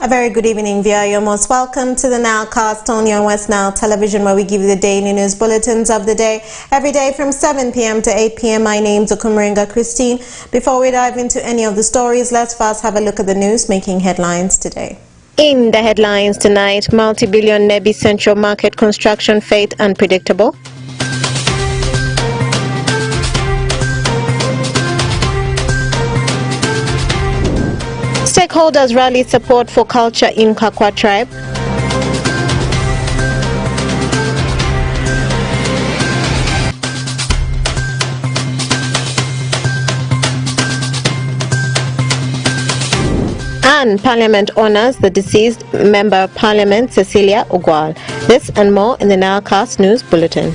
A very good evening, viewer. You're most welcome to the NILE CAST on your West Nile Television, where we give you the daily news bulletins of the day, every day from 7 p.m. to 8 p.m. My name's Okumaringa Christine. Before we dive into any of the stories, let's first have a look at the news making headlines today. In the headlines tonight, multi-billion NEBI Central Market construction fate unpredictable. Stakeholders rally support for culture in Kaka Tribe. And Parliament honors the deceased Member of Parliament Cecilia Ugar. This and more in the NILE CAST News Bulletin.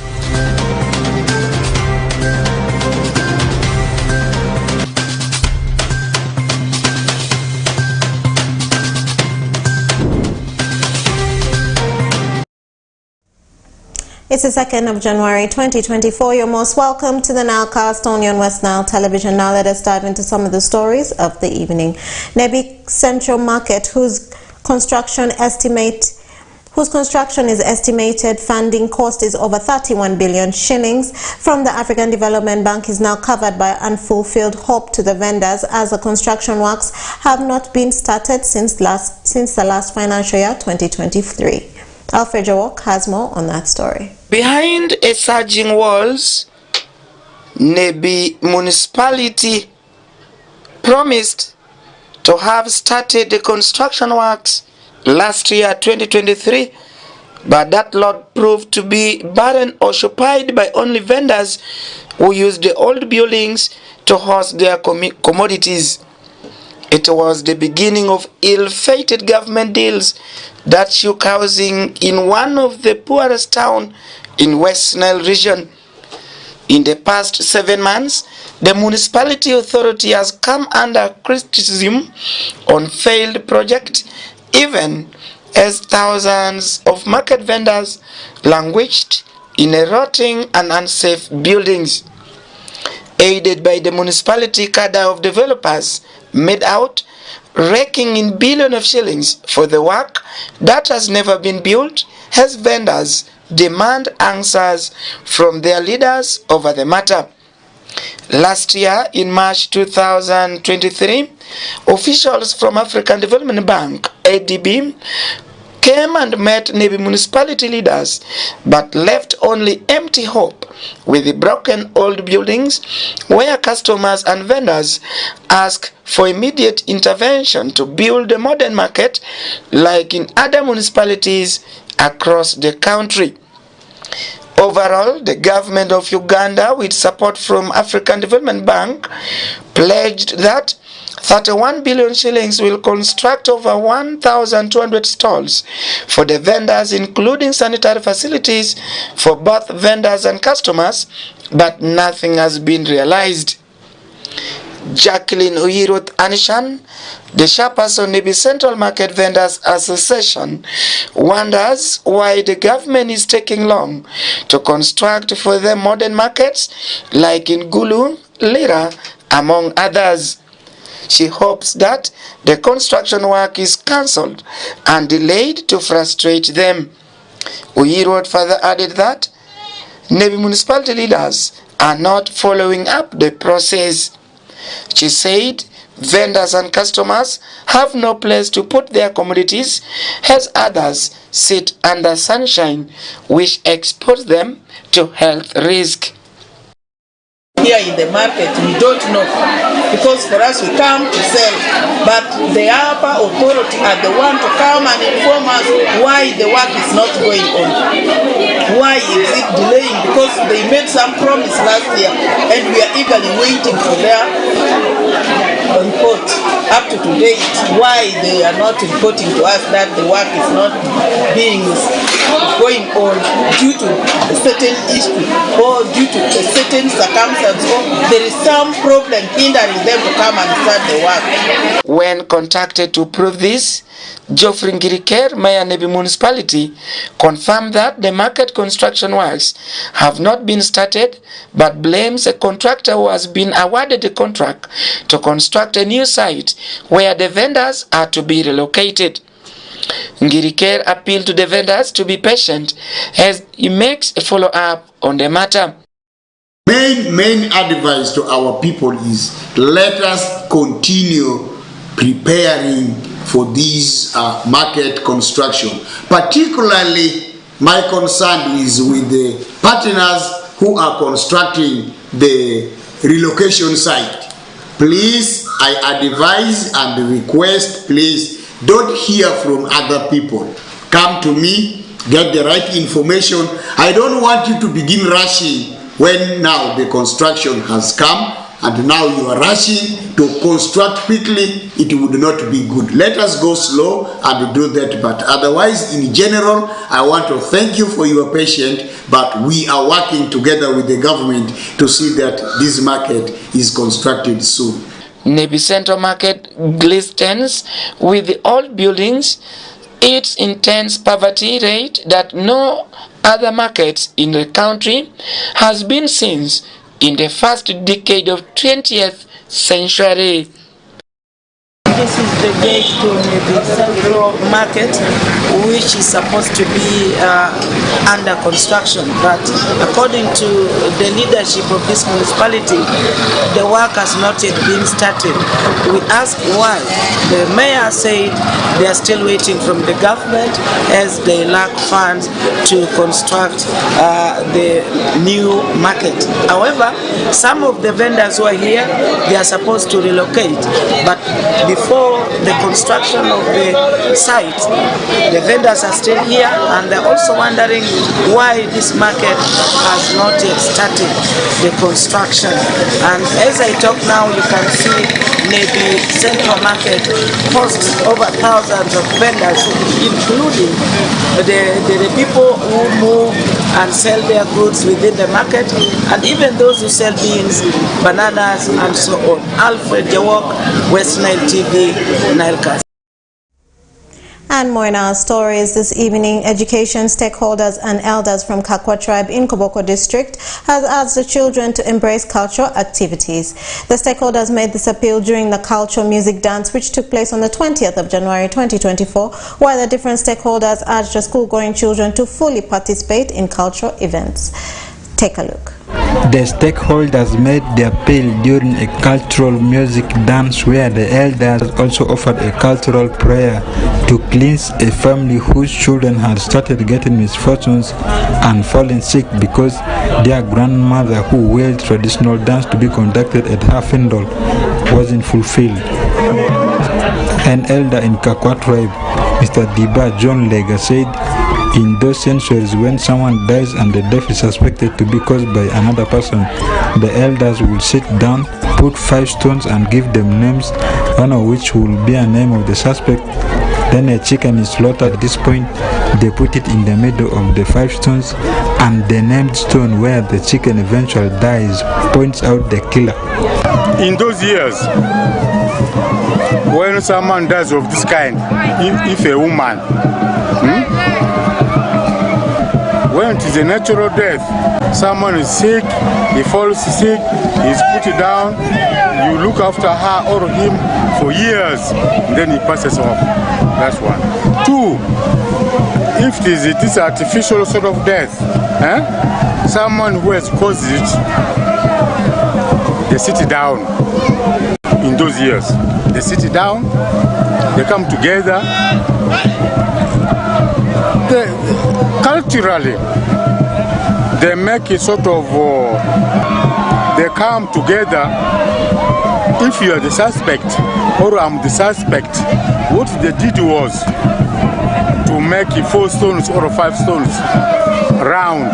It's the 2nd of January 2024. You're most welcome to the NILE CAST on your West Nile Television. Now let us dive into some of the stories of the evening. NEBI Central Market, whose construction is estimated funding cost is over 31 billion shillings from the African Development Bank, is now covered by unfulfilled hope to the vendors, as the construction works have not been started since the last financial year 2023. Alfred Jawok has more on that story. Behind a surging walls, NEBI municipality promised to have started the construction works last year 2023, but that lot proved to be barren, occupied by only vendors who used the old buildings to host their commodities. It was the beginning of ill-fated government deals that shook housing in one of the poorest towns in West Nile region. In the past 7 months, the municipality authority has come under criticism on failed projects, even as thousands of market vendors languished in a rotting and unsafe buildings. Aided by the municipality cadre of developers, made out raking in billions of shillings for the work that has never been built, as vendors demand answers from their leaders over the matter. Last year, in March 2023, officials from African Development Bank, ADB, came and met NEBI municipality leaders, but left only empty hope with the broken old buildings, where customers and vendors ask for immediate intervention to build a modern market like in other municipalities across the country. Overall, the government of Uganda, with support from African Development Bank, pledged that 31 billion shillings will construct over 1,200 stalls for the vendors, including sanitary facilities for both vendors and customers, but nothing has been realized. Jacqueline Uiruth Anishan, the chairperson of NEBI Central Market Vendors Association, wonders why the government is taking long to construct for the modern markets like in Gulu, Lira, among others. She hopes that the construction work is cancelled and delayed to frustrate them. Uiruth further added that NEBI municipality leaders are not following up the process. She said vendors and customers have no place to put their commodities, as others sit under sunshine, which exposes them to health risk. Here in the market, we don't know, because for us we come to sell, but the upper authority are the one to come and inform us why the work is not going on. Why is it delaying? Because they made some promise last year and we are eagerly waiting for their report. Up to today, why they are not reporting to us that the work is not going on due to a certain issue or due to a certain circumstance, or there is some problem hindering them to come and start the work. When contacted to prove this, Geoffrey Ngiriker, Mayor NEBI Municipality, confirmed that the market construction works have not been started, but blames a contractor who has been awarded the contract to construct a new site where the vendors are to be relocated. Ngirikere appealed to the vendors to be patient as he makes a follow-up on the matter. Main advice to our people is let us continue preparing for this market construction. Particularly, my concern is with the partners who are constructing the relocation site. Please, I advise and request, please don't hear from other people. Come to me, get the right information. I don't want you to begin rushing when now the construction has come and now you are rushing to construct quickly. It would not be good. Let us go slow and do that. But otherwise, in general, I want to thank you for your patience, but we are working together with the government to see that this market is constructed soon. Nebi Central Market glistens with the old buildings, its intense poverty rate that no other markets in the country has been since in the first decade of 20th century. This is the gate to the Central Market, which is supposed to be under construction. But according to the leadership of this municipality, the work has not yet been started. We asked why. The mayor said they are still waiting from the government as they lack funds to construct the new market. However, some of the vendors who are here, they are supposed to relocate. But before the construction of the site, the vendors are still here and they're also wondering why this market has not yet started the construction. And as I talk now, you can see maybe Central Market hosts over thousands of vendors, including the people who move and sell their goods within the market, and even those who sell beans, bananas, and so on. Alfred Jawok, West Nile TV, NILE CAST. And more in our stories this evening, education stakeholders and elders from Kaka Tribe in Koboko district has asked the children to embrace cultural activities. The stakeholders made this appeal during the cultural music dance which took place on the 20th of January 2024, while the different stakeholders urged the school-going children to fully participate in cultural events. Take a look. The stakeholders made the appeal during a cultural music dance where the elders also offered a cultural prayer to cleanse a family whose children had started getting misfortunes and fallen sick because their grandmother, who willed traditional dance to be conducted at her funeral, wasn't fulfilled. An elder in Kaka Tribe, Mr. Diba John Lega, said in those centuries when someone dies and the death is suspected to be caused by another person, the elders will sit down, put 5 stones and give them names, one of which will be a name of the suspect. Then a chicken is slaughtered. At this point, they put it in the middle of the 5 stones, and the named stone where the chicken eventually dies points out the killer. In those years, when someone dies of this kind, if a woman, when it is a natural death, someone is sick, he falls sick, he's put down, you look after her or him for years, then he passes off. That's one. 2, if it is this artificial sort of death, someone who has caused it, they sit down. In those years, they sit down, they come together. Culturally, they make it sort of, they come together. If you are the suspect or I'm the suspect, what they did was to make 4 stones or 5 stones round.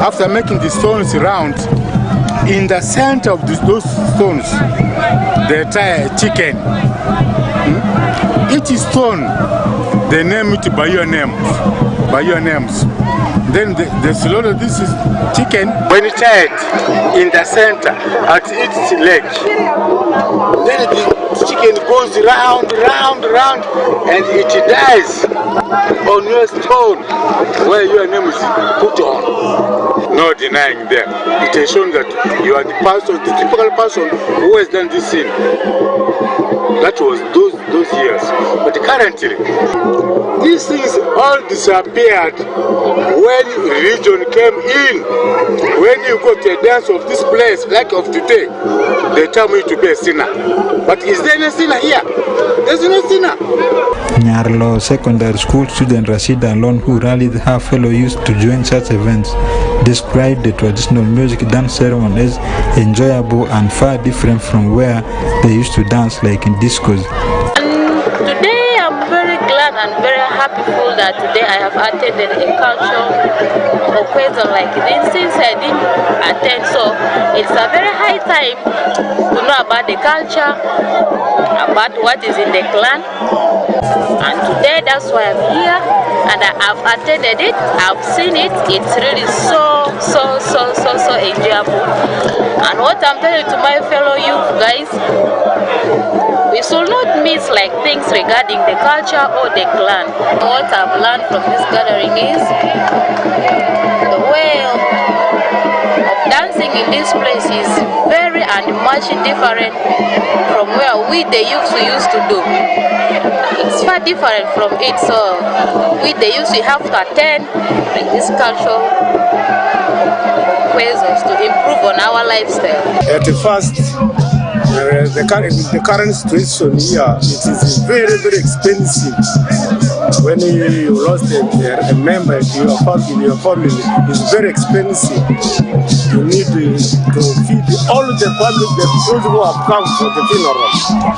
After making the stones round, in the center of those stones, they tie a chicken. Each stone, they name it by your name. By your names. Then they slaughter this chicken. When it's tied in the center at its leg, then the chicken goes round, and it dies on your stone where your name is put on. No denying them. It has shown that you are the person, the typical person who has done this sin. That was those those years. But currently, these things all disappeared when religion came in. When you go to a dance of this place, like of today, they tell me to be a sinner. But is there any sinner here? There's no sinner. Nyarlo Secondary School student Rashida Alon, who rallied her fellow youth to join such events, described the traditional music dance ceremony as enjoyable and far different from where they used to dance like in discos. Today I'm very glad and very happy that today I have attended a cultural occasion like this. Since I didn't attend, so it's a very high time to know about the culture, about what is in the clan. And today that's why I'm here, and I've attended it, I've seen it. It's really so enjoyable. And what I'm telling to my fellow youth guys, we should not miss like things regarding the culture or the clan. What I've learned from this gathering is the way of dancing in this place is very and much different from where we the youth used to do. It's far different from it, so we the youth we have to attend like this cultural occasions to improve on our lifestyle. At the first, the current situation here, it is very expensive. When you lost a member in your family, it's very expensive. You need to feed all the family, the people who have come for the funeral.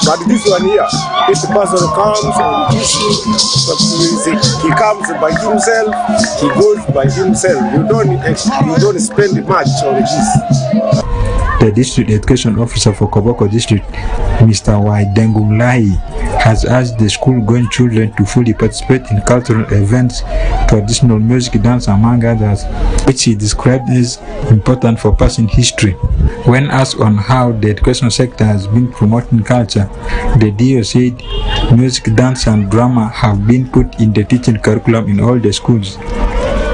But this one here, if the person comes on issue, he comes by himself, he goes by himself. You don't spend much on this. The District Education Officer for Koboko District, Mr. Waidengumlahi, has asked the school-going children to fully participate in cultural events, traditional music, dance, among others, which he described as important for passing history. When asked on how the education sector has been promoting culture, the DO said music, dance, and drama have been put in the teaching curriculum in all the schools.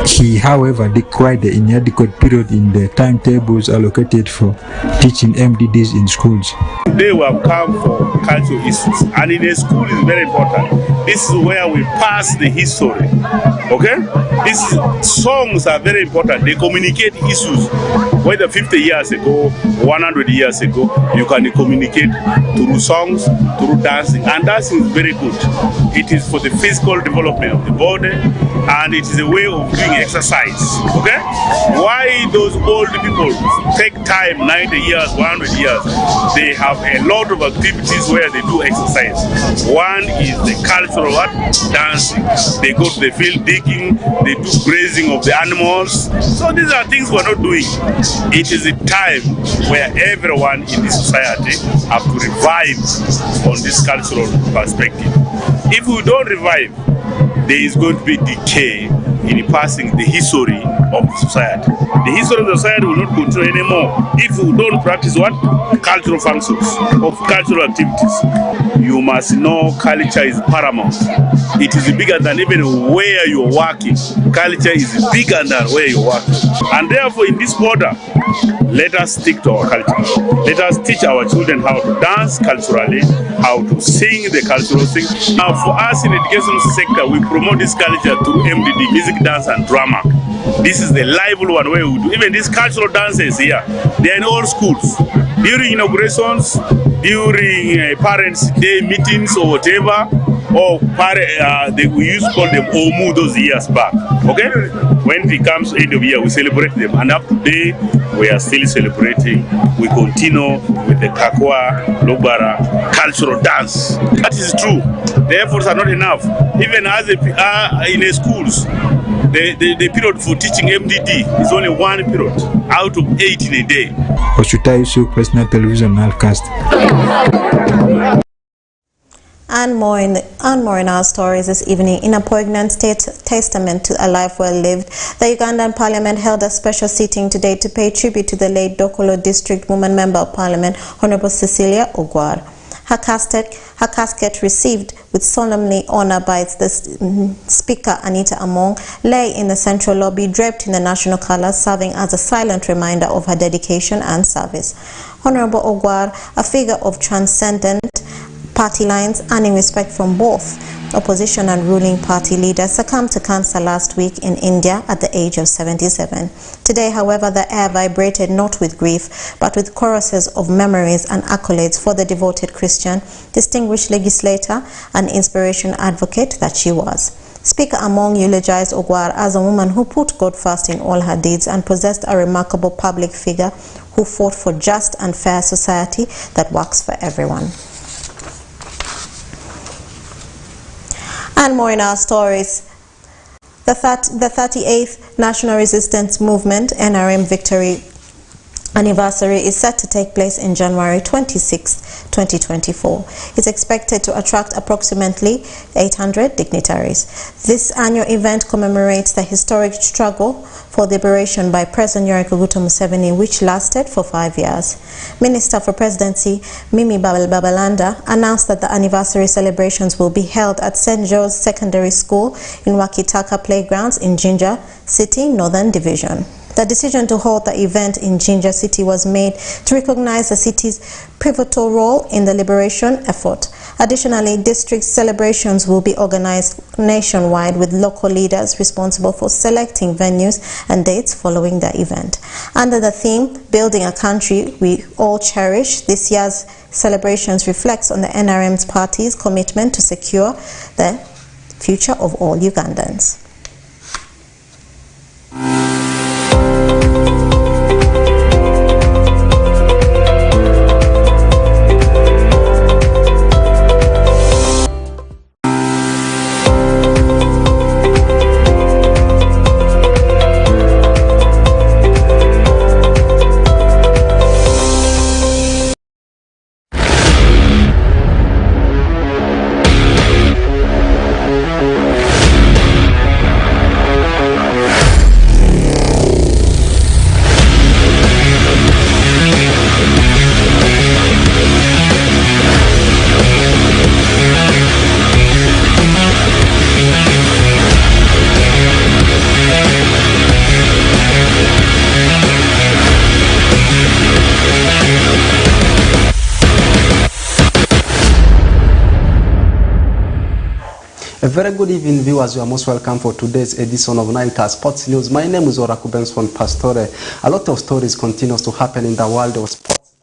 He, however, decried the inadequate period in the timetables allocated for teaching MDDs in schools. Today we have come for cultural issues, and in a school is very important. This is where we pass the history. Okay? These songs are very important. They communicate issues. Whether 50 years ago, 100 years ago, you can communicate through songs, through dancing, and dancing is very good. It is for the physical development of the body, and it is a way of doing exercise. Okay? Why those old people take time, 90 years, 100 years? They have a lot of activities where they do exercise. One is the cultural dancing. They go to the field digging, they do grazing of the animals. So these are things we're not doing. It is a time where everyone in this society have to revive on this cultural perspective. If we don't revive, there is going to be decay in passing the history of the society. The history of the society will not continue anymore if we don't practice what? Cultural functions of cultural activities. You must know culture is paramount. It is bigger than even where you're working. Culture is bigger than where you're working. And therefore, in this order, let us stick to our culture. Let us teach our children how to dance culturally, how to sing the cultural thing. Now, for us in the education sector, we promote this culture through MDD, music, dance, and drama. This is the lively one where we do. Even these cultural dances here, they are in all schools. During inaugurations, during parents' day meetings or whatever, or we used to call them Omu those years back. Okay? When it comes end of year, we celebrate them. And up to today, we are still celebrating. We continue with the Kakwa, Lobara, cultural dance. That is true. The efforts are not enough. Even as in the schools, the period for teaching MDD is only 1 period out of 8 in a day. Oshuta Yusuf, Personal Television, NILE CAST. And more in our stories this evening. In a poignant testament to a life well lived, the Ugandan Parliament held a special sitting today to pay tribute to the late Dokolo District Woman Member of Parliament, Honorable Cecilia Ugar. Her casket received with solemnly honor by the Speaker Anita Among lay in the central lobby draped in the national colors, serving as a silent reminder of her dedication and service. Honorable Ugar, a figure of transcendent party lines and in respect from both opposition and ruling party leaders, succumbed to cancer last week in India at the age of 77. Today, however, the air vibrated not with grief, but with choruses of memories and accolades for the devoted Christian, distinguished legislator, and inspiration advocate that she was. Speaker Among eulogized Ugar as a woman who put God first in all her deeds and possessed a remarkable public figure who fought for just and fair society that works for everyone. And more in our stories. The 38th National Resistance Movement NRM Victory Anniversary is set to take place in January 26, 2024. It's expected to attract approximately 800 dignitaries. This annual event commemorates the historic struggle for liberation by President Yoweri Kaguta Museveni, which lasted for 5 years. Minister for Presidency Mimi Babalanda announced that the anniversary celebrations will be held at St. Joe's Secondary School in Wakitaka Playgrounds in Jinja City, Northern Division. The decision to hold the event in Jinja City was made to recognize the city's pivotal role in the liberation effort. Additionally, district celebrations will be organized nationwide with local leaders responsible for selecting venues and dates following the event. Under the theme, Building a Country We All Cherish, this year's celebrations reflects on the NRM's party's commitment to secure the future of all Ugandans. A very good evening, viewers. You are most welcome for today's edition of NILE CAST Sports News. My name is Oraku Benson Pastore. A lot of stories continues to happen in the world of sports,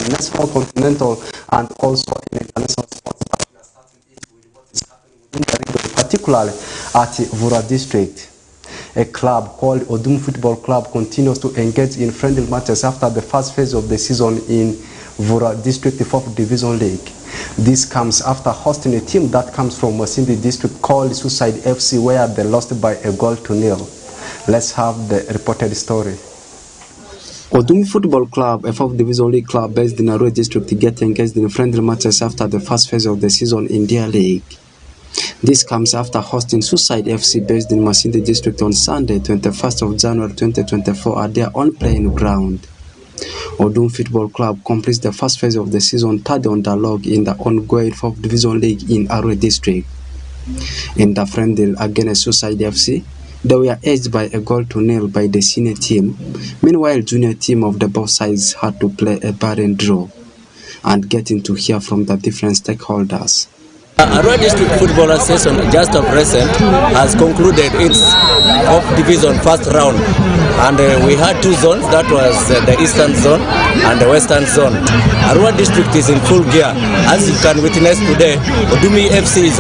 national, continental, and also in international sports. But we are starting with what is happening within the region, particularly at Vura District. A club called Odum Football Club continues to engage in friendly matches after the first phase of the season in Vura District 4th Division League. This comes after hosting a team that comes from Masindi District called Suicide FC, where they lost by 1-0. Let's have the reported story. Odum Football Club, a 4th Division League club based in Arua District, get engaged in friendly matches after the first phase of the season in their league. This comes after hosting Suicide FC based in Masindi District on Sunday, 21st of January 2024 at their own playing ground. Odum Football Club completes the first phase of the season third on the log in the ongoing 4th Division League in Arua District. In the friendly against Suicide FC, they were edged by 1-0 by the senior team. Meanwhile, junior team of the both sides had to play a barren draw, and getting to hear from the different stakeholders. Arua District Football Association just of recent has concluded its off division first round, and we had two zones, that was the eastern zone and the western zone. Arua District is in full gear. As you can witness today, Odumi FC is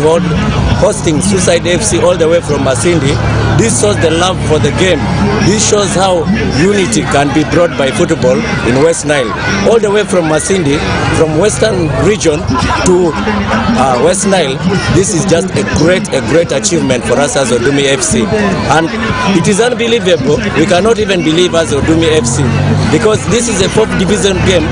hosting Suicide FC all the way from Masindi. This shows the love for the game. This shows how unity can be brought by football in West Nile. All the way from Masindi, from western region to West Nile, this is just a great achievement for us as Odumi FC. And it is unbelievable. We cannot even believe as Odumi FC, because this is a 4th division game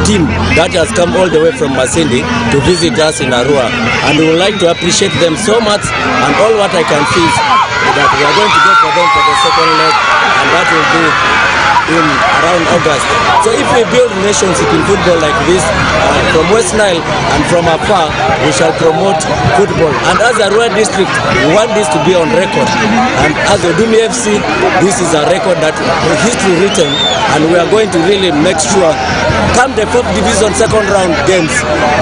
team that has come all the way from Masindi to visit us in Arua, and we would like to appreciate them so much. And all what I can see is that we are going to go for them for the second leg, and that will be in around August. So if we build relationship in football like this, from West Nile and from afar, we shall promote football. And as Arua District, we want this to be on record. And as Odumi FC, this is a record that history written, and we are going to really make sure, come the 4th division second round games,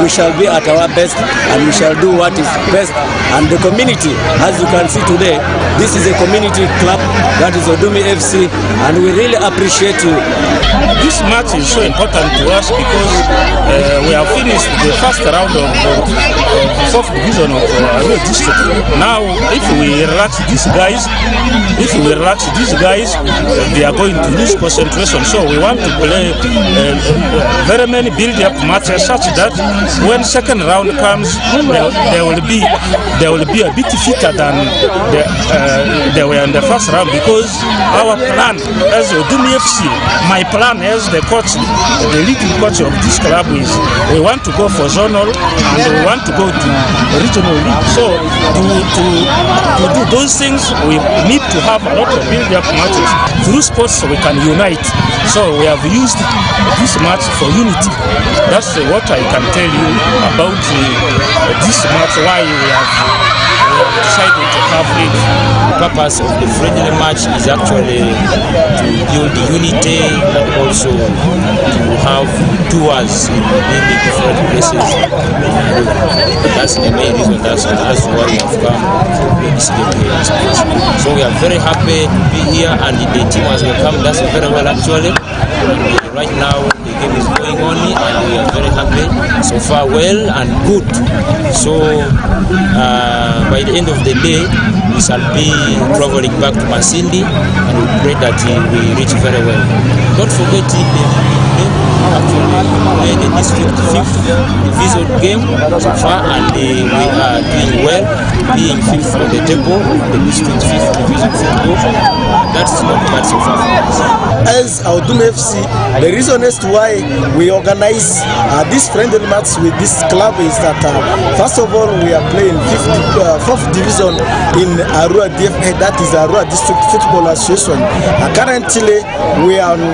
we shall be at our best and we shall do what is best. And the community, as you can see today, this is a community club, that is Odumi FC, and we really appreciate you. This match is so important to us because we have finished the first round of the 4th division of Arua district. Now, if we relax these guys, they are going to lose concentration. So we want to play very many build-up matches such that when second round comes, they will be a bit fitter than they were in the first round, because our plan as Odumi FC, my plan as the coach, the leading coach of this club, is we want to go for zonal and we want to go to regional league. So to do those things, we need to have a lot of build-up matches. Through sports we can unite. So we have used this match for unity. That's what I can tell you about this match, why we have decided to have it. The purpose of the friendly match is actually to build unity and also to have tours in many different places. That's the main reason. That's why we have come to this game here. So we are very happy to be here, and the team has come that's very well actually. Right now the game is going on and we are very happy. So far well and good. So by the end of the day we shall be traveling back to Masindi, and we pray that we reach very well. Don't forget actually the district 5th division game so far, and we are doing well, being 5th on the table, the district 5th division football. That's not bad so far. As Odumi FC, the reason as to why we organize this friendly match with this club is that first of all we are playing 4th division in Arua DFA, that is Arua District Football Association. Currently we are on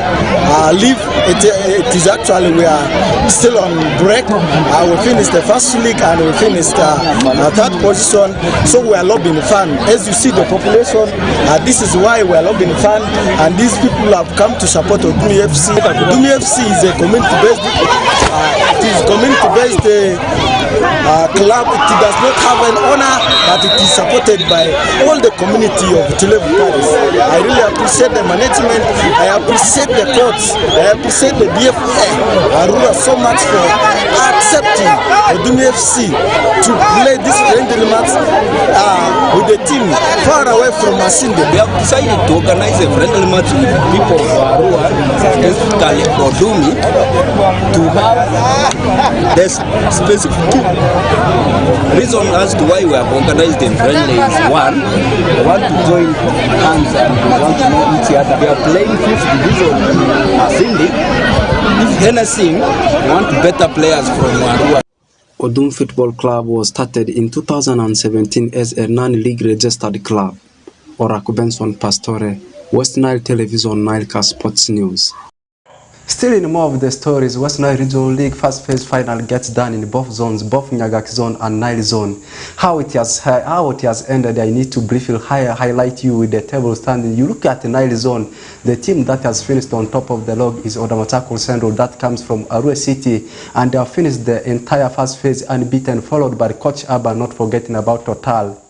leave. It is actually we are still on break. We finished the first league and we finished third position. So we are lobbying fund. As you see the population, this is why we are lobbying fund, and these people have come to support Odumi FC. Odumi FC is a community-based. It is community-based club. It does not have an owner, but it is supported by all the community of Tulevu Paris. I really appreciate the management. I appreciate the courts. I appreciate the DFA Arua so much for accepting Odumi FC to play this friendly match with the team far away from Masinde. We have decided to organize a friendly match with people of Arua, specifically Odumi, to have the specific reason as to why we have organized the friendly is one, we want to join hands and we want to know each other. We are playing 5th division in Masindi. If anything, we want better players from Arua. Odumi Football Club was started in 2017 as a non-league registered club. Oraku Benson Pastore, West Nile Television, Nile Cast Sports News. Still in more of the stories, West Nile Regional League first phase final gets done in both zones, both Nyagaki zone and Nile zone. How it has ended, I need to briefly highlight you with the table standing. You look at the Nile zone, the team that has finished on top of the log is Odamatako Central, that comes from Arua City, and they have finished the entire first phase unbeaten, followed by Coach Abba, not forgetting about Total.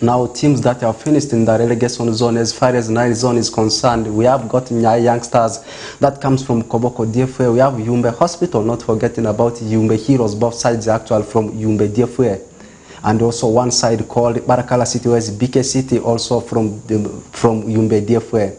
Now, teams that have finished in the relegation zone, as far as Nile zone is concerned, we have got Nyai Youngsters, that comes from Koboko DFA. We have Yumbe Hospital, not forgetting about Yumbe Heroes, both sides actual from Yumbe DFA. And also one side called Barakala City, where is BK City, also from Yumbe DFA.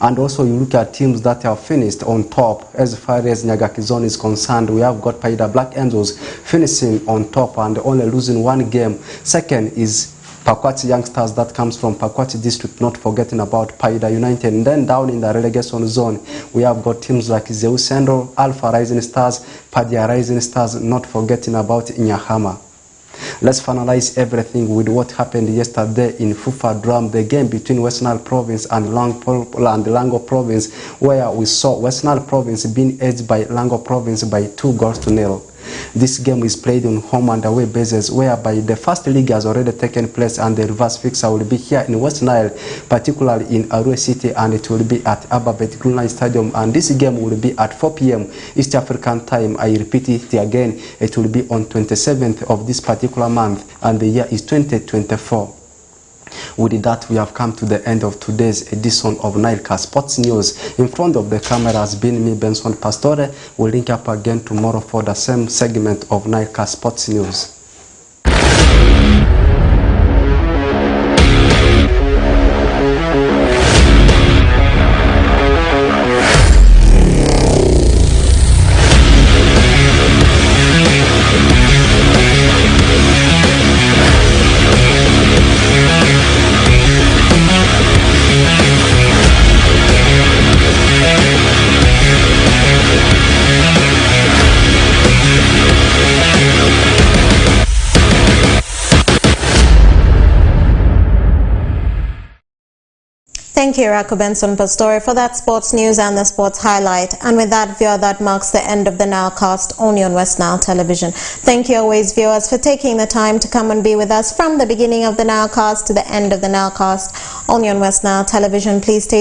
And also you look at teams that have finished on top. As far as Nyagaki zone is concerned, we have got Paida Black Angels finishing on top and only losing one game. Second is Pakwati Youngsters, that comes from Pakwati District, not forgetting about Paida United. And then down in the relegation zone, we have got teams like Zeus Central, Alpha Rising Stars, Padia Rising Stars, not forgetting about Nyahama. Let's finalize everything with what happened yesterday in Fufa Drum, the game between West Nile Province and Lango Province, where we saw West Nile Province being edged by Lango Province by 2-0. This game is played on home and away basis, whereby the first league has already taken place and the reverse fixture will be here in West Nile, particularly in Arua City, and it will be at Ababet Green Line Stadium, and this game will be at 4 p.m. East African time. I repeat it again, it will be on 27th of this particular month, and the year is 2024. With that, we have come to the end of today's edition of NILE CAST Sports News. In front of the camera has been me, Benson Pastore. We'll link up again tomorrow for the same segment of NILE CAST Sports News. Thank you, Raku Benson Pastore, for that sports news and the sports highlight. And with that, viewer, that marks the end of the NILE Cast only on West Nile Television. Thank you always, viewers, for taking the time to come and be with us from the beginning of the NILE Cast to the end of the NILE Cast only on West Nile Television. Please stay